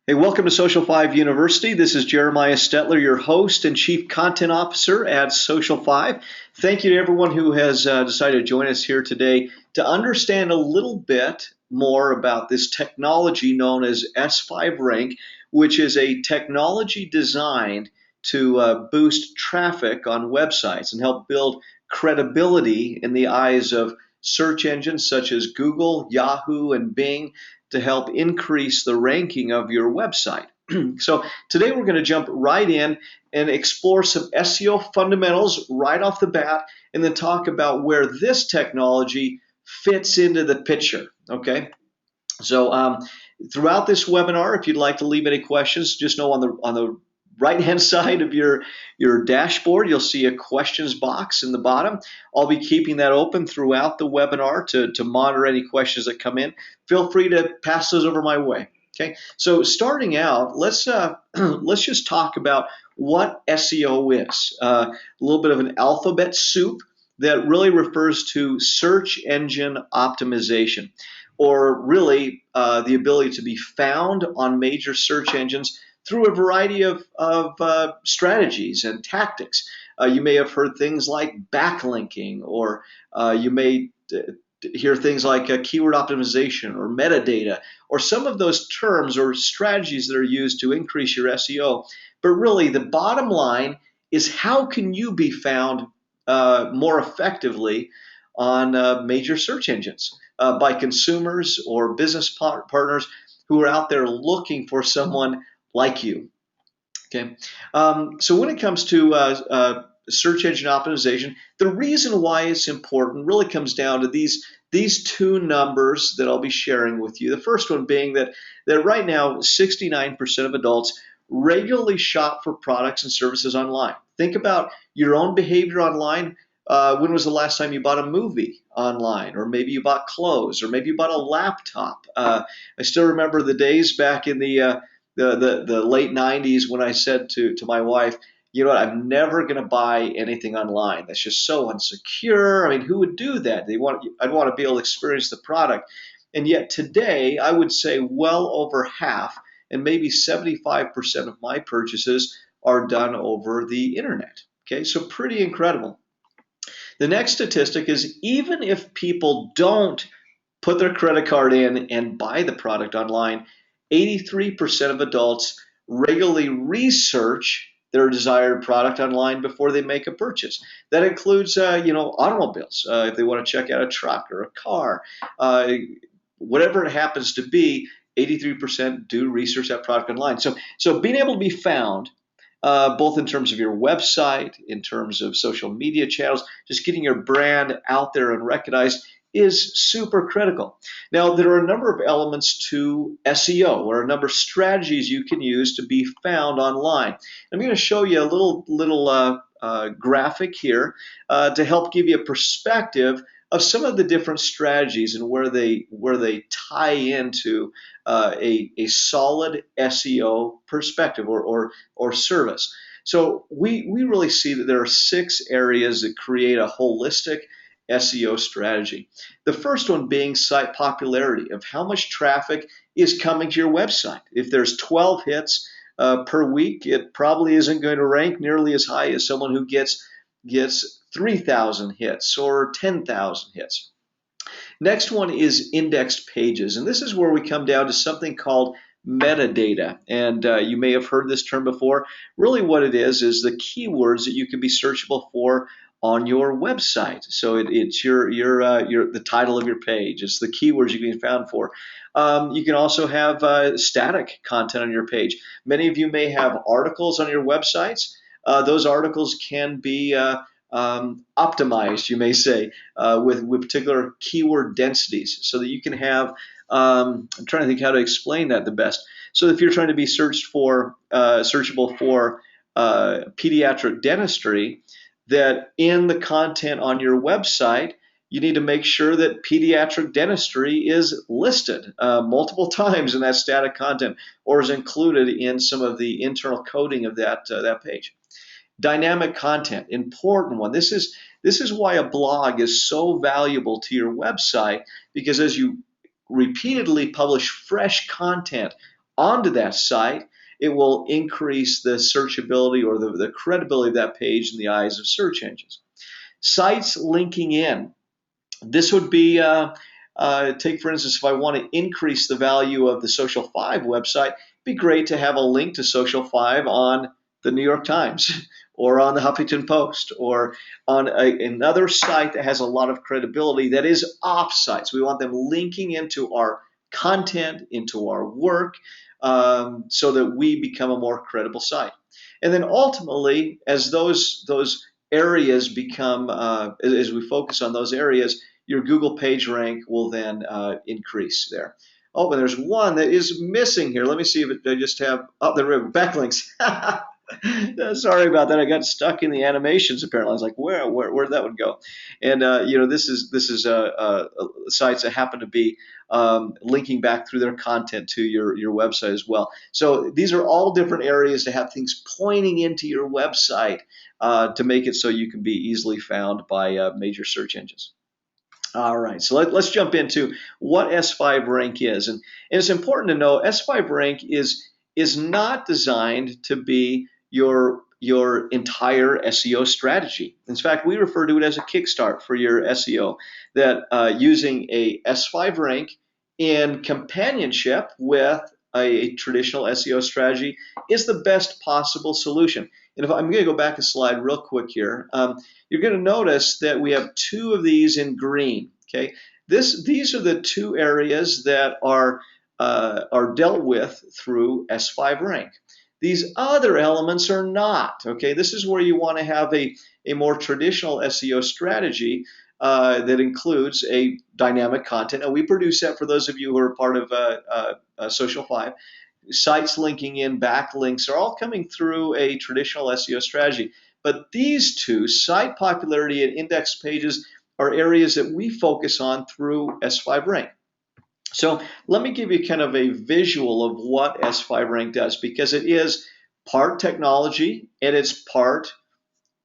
Hey, welcome to Social 5 University. This is Jeremiah Stetler, your host and Chief Content Officer at Social 5. Thank you to everyone who has decided to join us here today to understand a little bit more about this technology known as S5 Rank, which is a technology designed to boost traffic on websites and help build credibility in the eyes of search engines such as Google, Yahoo, and Bing to help increase the ranking of your website. So today we're going to jump right in and explore some SEO fundamentals right off the bat, and then talk about where this technology fits into the picture. Okay, so throughout this webinar, if you'd like to leave any questions, just know on the right hand side of your dashboard, you'll see a questions box in the bottom. I'll be keeping that open throughout the webinar to monitor any questions that come in. Feel free to pass those over my way. Okay, so starting out, let's just talk about what SEO is. A little bit of an alphabet soup that really refers to search engine optimization, or really the ability to be found on major search engines through a variety of strategies and tactics. You may have heard things like backlinking, or you may hear things like keyword optimization or metadata, or some of those terms or strategies that are used to increase your SEO. But really, the bottom line is, how can you be found more effectively on major search engines by consumers or business partners who are out there looking for someone like you? Okay, so when it comes to search engine optimization, the reason why it's important really comes down to these two numbers that I'll be sharing with you. The first one being that right now 69% of adults regularly shop for products and services online. Think about your own behavior online. When was the last time you bought a movie online, or maybe you bought clothes, or maybe you bought a laptop? I still remember the days back in the late 90s when I said to my wife, you know what, I'm never going to buy anything online. That's just so unsecure. I mean, who would do that? I'd want to be able to experience the product. And yet today, I would say well over half, and maybe 75% of my purchases are done over the internet. Okay, so pretty incredible. The next statistic is, even if people don't put their credit card in and buy the product online, 83% of adults regularly research their desired product online before they make a purchase. That includes, automobiles. If they want to check out a truck or a car, whatever it happens to be, 83% do research that product online. So being able to be found, both in terms of your website, in terms of social media channels, just getting your brand out there and recognized, is super critical. Now, there are a number of elements to SEO, or a number of strategies you can use to be found online. I'm going to show you a little graphic here to help give you a perspective of some of the different strategies and where they tie into a solid SEO perspective or service. So we really see that there are 6 areas that create a holistic SEO strategy. The first one being site popularity, of how much traffic is coming to your website. If there's 12 hits per week, it probably isn't going to rank nearly as high as someone who gets 3,000 hits or 10,000 hits. Next one is indexed pages, and this is where we come down to something called metadata. And you may have heard this term before. Really what it is the keywords that you can be searchable for on your website. So it's the title of your page. It's the keywords you can be found for. You can also have static content on your page. Many of you may have articles on your websites. Those articles can be optimized, you may say, with particular keyword densities, so that you can have, I'm trying to think how to explain that the best. So if you're trying to be searchable for pediatric dentistry, that in the content on your website, you need to make sure that pediatric dentistry is listed multiple times in that static content, or is included in some of the internal coding of that page. Dynamic content, important one. This is why a blog is so valuable to your website, because as you repeatedly publish fresh content onto that site, it will increase the searchability or the credibility of that page in the eyes of search engines. Sites linking in. This would be, take for instance, if I want to increase the value of the Social 5 website, it'd be great to have a link to Social 5 on the New York Times or on the Huffington Post or on another site that has a lot of credibility that is off sites. We want them linking into our content, into our work, so that we become a more credible site. And then ultimately, as those areas become, as we focus on those areas, your Google page rank will then increase there. Oh, but there's one that is missing here. Let me see if I just have, oh, there we go, backlinks. Sorry about that. I got stuck in the animations. Apparently, I was like, where'd that one go? And this is sites that happen to be linking back through their content to your website as well. So these are all different areas to have things pointing into your website to make it so you can be easily found by major search engines. All right, so let's jump into what S5 rank is, and it's important to know S5 rank is not designed to be your entire SEO strategy. In fact, we refer to it as a kickstart for your SEO. That using a S5 rank in companionship with a traditional SEO strategy is the best possible solution. And if I'm going to go back a slide real quick here, you're going to notice that we have two of these in green. Okay, these are the two areas that are dealt with through S5 rank. These other elements are not. Okay, this is where you want to have a more traditional SEO strategy that includes a dynamic content. And we produce that for those of you who are part of Social 5. Sites linking in, backlinks are all coming through a traditional SEO strategy. But these two, site popularity and index pages, are areas that we focus on through S5 rank. So let me give you kind of a visual of what S5 rank does, because it is part technology and it's part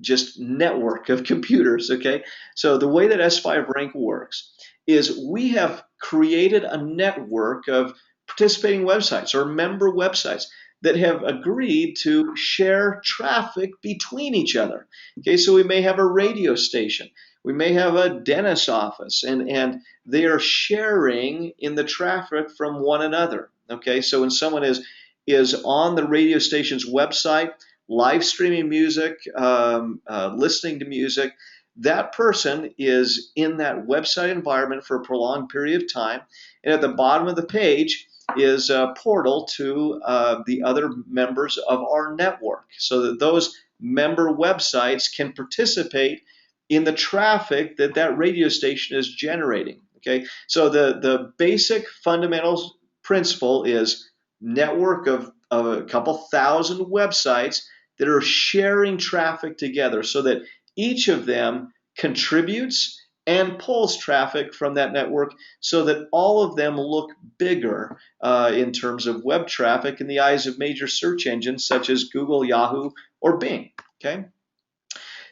just network of computers. Okay, so the way that S5 rank works is we have created a network of participating websites or member websites that have agreed to share traffic between each other. Okay, so we may have a radio station, we may have a dentist's office, and they are sharing in the traffic from one another. Okay, so when someone is on the radio station's website, live streaming music, listening to music, that person is in that website environment for a prolonged period of time. And at the bottom of the page is a portal to the other members of our network, so that those member websites can participate in the traffic that radio station is generating. Okay, so the basic fundamental principle is network of a couple thousand websites that are sharing traffic together, so that each of them contributes and pulls traffic from that network, so that all of them look bigger in terms of web traffic in the eyes of major search engines such as Google, Yahoo, or Bing. Okay,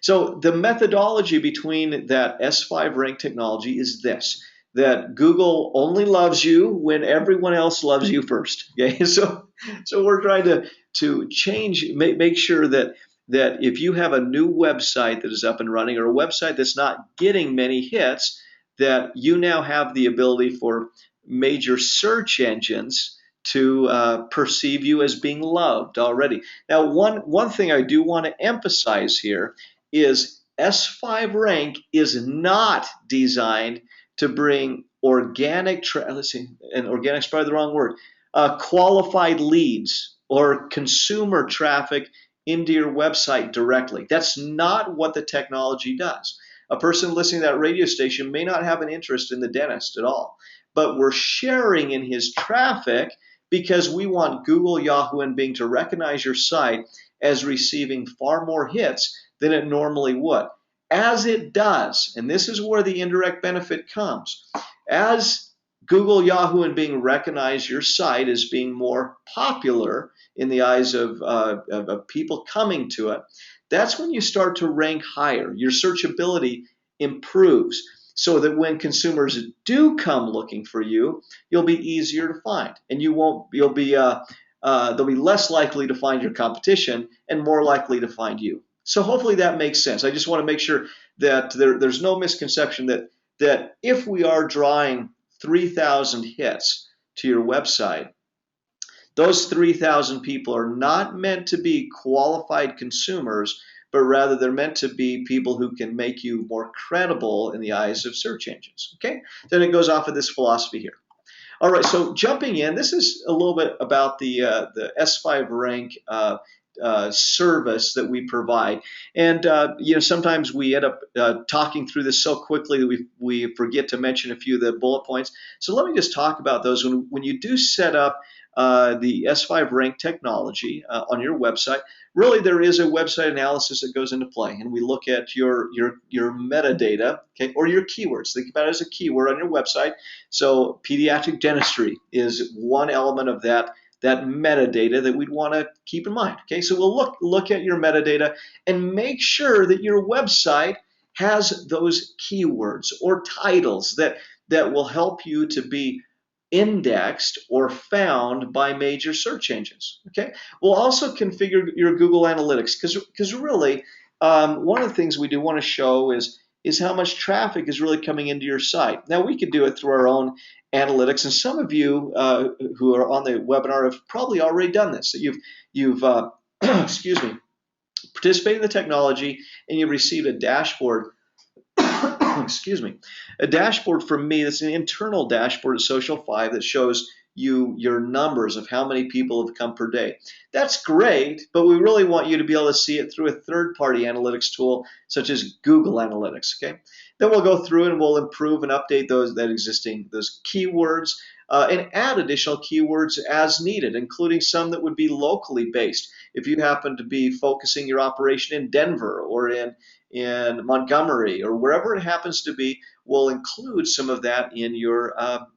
so the methodology between that S5 rank technology is this: that Google only loves you when everyone else loves you first. Okay, so we're trying to change, make sure that if you have a new website that is up and running, or a website that's not getting many hits, that you now have the ability for major search engines to perceive you as being loved already. Now, one thing I do want to emphasize here is S5 rank is not designed to bring organic, and organic is probably the wrong word, qualified leads or consumer traffic into your website directly. That's not what the technology does. A person listening to that radio station may not have an interest in the dentist at all, but we're sharing in his traffic because we want Google, Yahoo, and Bing to recognize your site as receiving far more hits than it normally would. As it does, and this is where the indirect benefit comes, as Google, Yahoo, and Bing recognize your site as being more popular in the eyes of people coming to it, that's when you start to rank higher. Your searchability improves. so that when consumers do come looking for you, you'll be easier to find, and they'll be less likely to find your competition and more likely to find you. So hopefully that makes sense. I just want to make sure that there's no misconception that if we are drawing 3,000 hits to your website, those 3,000 people are not meant to be qualified consumers, but rather they're meant to be people who can make you more credible in the eyes of search engines. Okay? Then it goes off of this philosophy here. All right, so jumping in, this is a little bit about the S5 rank service that we provide, and sometimes we end up talking through this so quickly that we forget to mention a few of the bullet points. So let me just talk about those. When you do set up the S5 rank technology on your website, really there is a website analysis that goes into play, and we look at your metadata, okay, or your keywords. Think about it as a keyword on your website. So pediatric dentistry is one element of that metadata that we'd want to keep in mind. Okay, so we'll look at your metadata and make sure that your website has those keywords or titles that will help you to be indexed or found by major search engines. Okay, we'll also configure your Google Analytics because really one of the things we do want to show is how much traffic is really coming into your site. Now we could do it through our own analytics, and some of you who are on the webinar have probably already done this. So you've excuse me, participated in the technology and you've received a dashboard. Excuse me, a dashboard from me. That's an internal dashboard at Social 5 that shows you your numbers of how many people have come per day. That's great, but we really want you to be able to see it through a third-party analytics tool such as Google Analytics. Okay, then we'll go through and we'll improve and update those keywords and add additional keywords as needed, including some that would be locally based. If you happen to be focusing your operation in Denver or in Montgomery or wherever it happens to be, we'll include some of that in your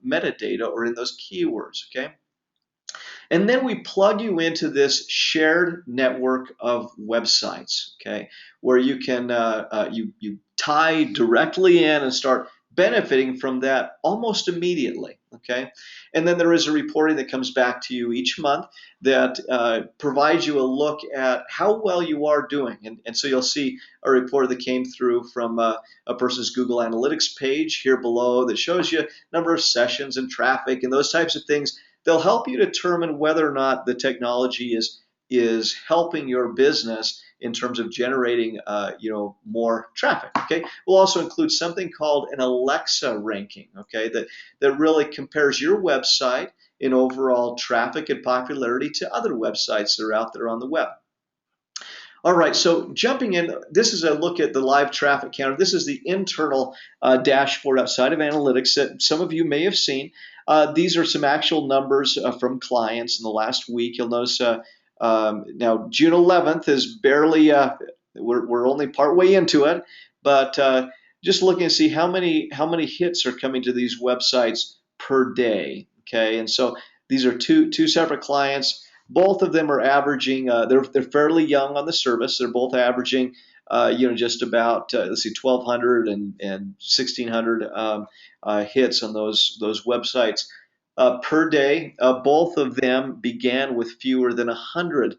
metadata or in those keywords, okay? And then we plug you into this shared network of websites, okay, where you can you tie directly in and start benefiting from that almost immediately, okay? And then there is a reporting that comes back to you each month that provides you a look at how well you are doing. And so you'll see a report that came through from a person's Google Analytics page here below that shows you number of sessions and traffic and those types of things. They'll help you determine whether or not the technology is helping your business in terms of generating more traffic. Okay, we'll also include something called an Alexa ranking. Okay, that really compares your website in overall traffic and popularity to other websites that are out there on the web. All right, so jumping in, this is a look at the live traffic counter. This is the internal dashboard outside of analytics that some of you may have seen. These are some actual numbers from clients in the last week. You'll notice now June 11th is barely, we're only partway into it, but just looking to see how many hits are coming to these websites per day. Okay, and so these are two separate clients. Both of them are averaging. They're fairly young on the service. They're both averaging, just about 1,200 and 1,600 hits on those websites per day. Both of them began with fewer than 100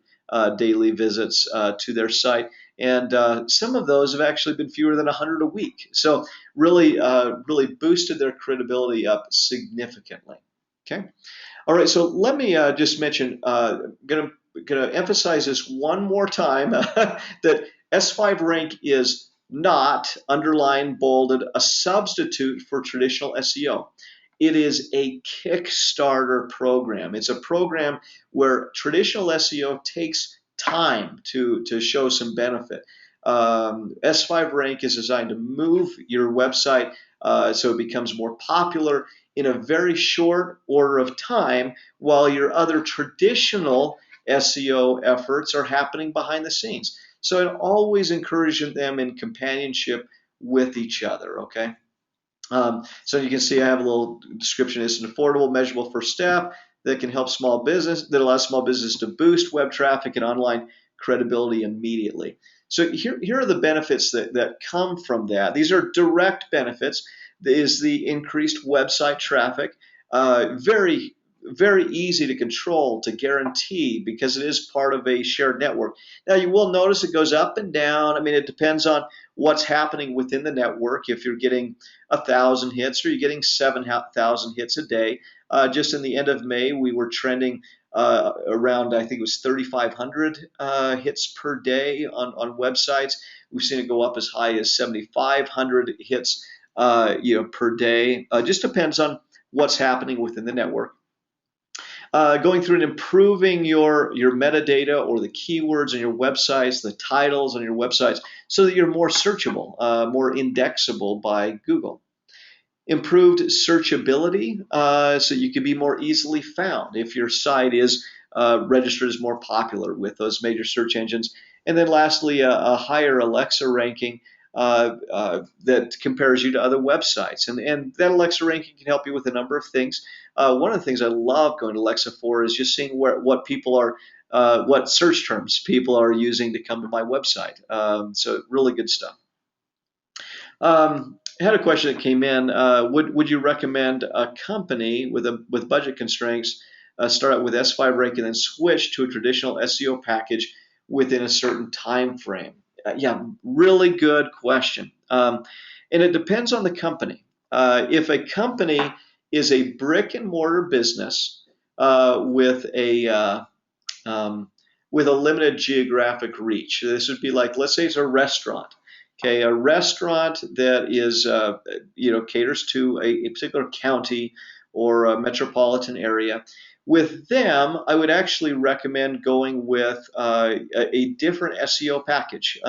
daily visits to their site, and some of those have actually been fewer than 100 a week. So really boosted their credibility up significantly. Okay. All right, so let me just mention, going to emphasize this one more time, that S5 rank is not, underlined, bolded, a substitute for traditional SEO. It is a Kickstarter program. It's a program where traditional SEO takes time to show some benefit. S5 rank is designed to move your website so it becomes more popular in a very short order of time, while your other traditional SEO efforts are happening behind the scenes. So it always encourages them in companionship with each other, okay? So you can see I have a little description. It's an affordable, measurable first step that can help small business, that allows small business to boost web traffic and online credibility immediately. So here are the benefits that come from that. These are direct benefits. is the increased website traffic. Very, very easy to control, to guarantee, because it is part of a shared network. Now, you will notice it goes up and down. I mean, it depends on what's happening within the network. If you're getting 1,000 hits or you're getting 7,000 hits a day. Just in the end of May, we were trending around, I think it was 3,500 hits per day on websites. We've seen it go up as high as 7,500 hits per day. Just depends on what's happening within the network. Going through and improving your metadata or the keywords on your websites, the titles on your websites, so that you're more searchable, more indexable by Google. Improved searchability, so you can be more easily found if your site is registered as more popular with those major search engines. And then lastly, a higher Alexa ranking that compares you to other websites. And that Alexa ranking can help you with a number of things. One of the things I love going to Alexa for is just seeing what people are, what search terms people are using to come to my website. So really good stuff. I had a question that came in. Would you recommend a company with budget constraints start out with S5 rank and then switch to a traditional SEO package within a certain time frame? Yeah, really good question. And it depends on the company. If a company is a brick and mortar business with a limited geographic reach, this would be like, let's say it's a restaurant. Okay, a restaurant that is, caters to a particular county or a metropolitan area. With them, I would actually recommend going with a different SEO package.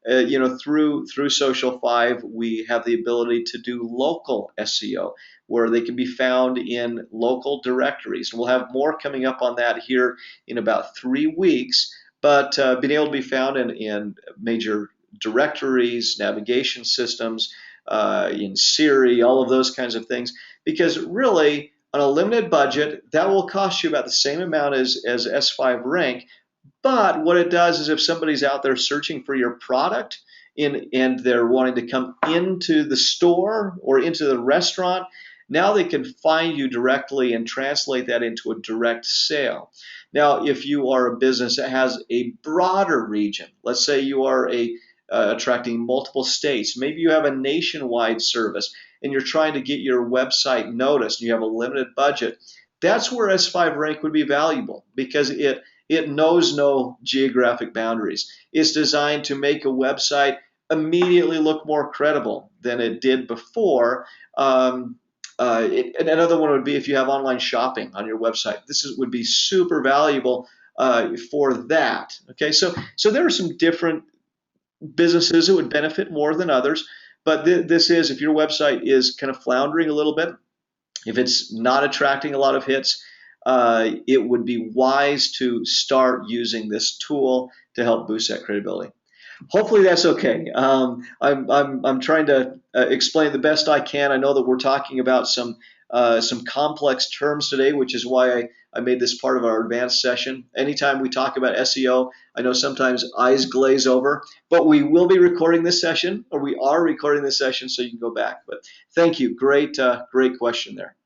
Through Social 5, we have the ability to do local SEO, where they can be found in local directories. We'll have more coming up on that here in about 3 weeks. But being able to be found in major directories, navigation systems, in Siri, all of those kinds of things, because really on a limited budget, that will cost you about the same amount as S5 rank. But what it does is if somebody's out there searching for your product and they're wanting to come into the store or into the restaurant, now they can find you directly and translate that into a direct sale. Now, if you are a business that has a broader region, let's say you are attracting multiple states. Maybe you have a nationwide service and you're trying to get your website noticed and you have a limited budget. That's where S5 rank would be valuable because it knows no geographic boundaries. It's designed to make a website immediately look more credible than it did before. Another one would be if you have online shopping on your website. Would be super valuable for that. Okay, so there are some different businesses that would benefit more than others. But this is, if your website is kind of floundering a little bit, if it's not attracting a lot of hits, it would be wise to start using this tool to help boost that credibility. Hopefully that's okay. I'm trying to explain the best I can. I know that we're talking about some complex terms today, which is why I made this part of our advanced session. Anytime we talk about SEO, I know sometimes eyes glaze over, but we will be recording this session, or we are recording this session, so you can go back. But thank you. Great question there.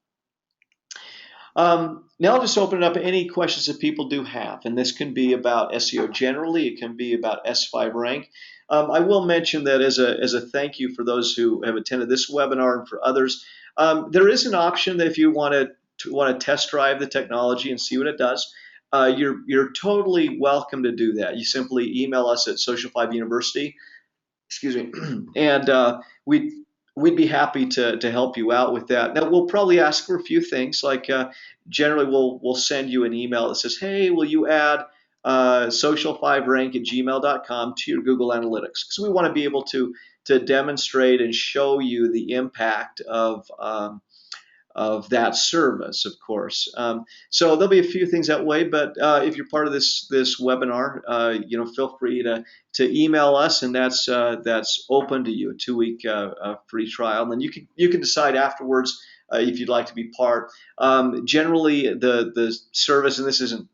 Now I'll just open it up to any questions that people do have, and this can be about SEO generally. It can be about S5 rank. I will mention that as a thank you for those who have attended this webinar and for others, there is an option that if you want to test drive the technology and see what it does, you're totally welcome to do that. You simply email us at Social5 University, excuse me, and we'd be happy to help you out with that. Now, we'll probably ask for a few things, like generally we'll send you an email that says, hey, will you add social5rank@gmail.com to your Google Analytics? Because we want to be able to demonstrate and show you the impact of that service, of course. So there'll be a few things that way, but if you're part of this webinar, feel free to email us, and that's open to you, a 2-week free trial, and then you can decide afterwards if you'd like to be part. Generally, the service, and this isn't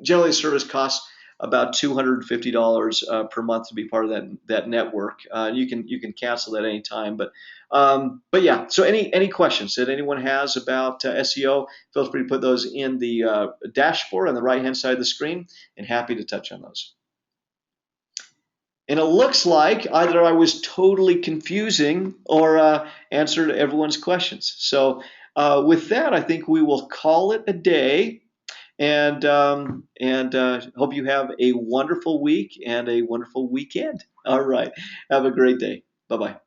generally the service costs about $250 per month to be part of that network. You can cancel that anytime, but yeah. So any questions that anyone has about SEO, feel free to put those in the dashboard on the right hand side of the screen, and happy to touch on those. And it looks like either I was totally confusing or answered everyone's questions. So with that, I think we will call it a day. And hope you have a wonderful week and a wonderful weekend. All right. Have a great day. Bye bye.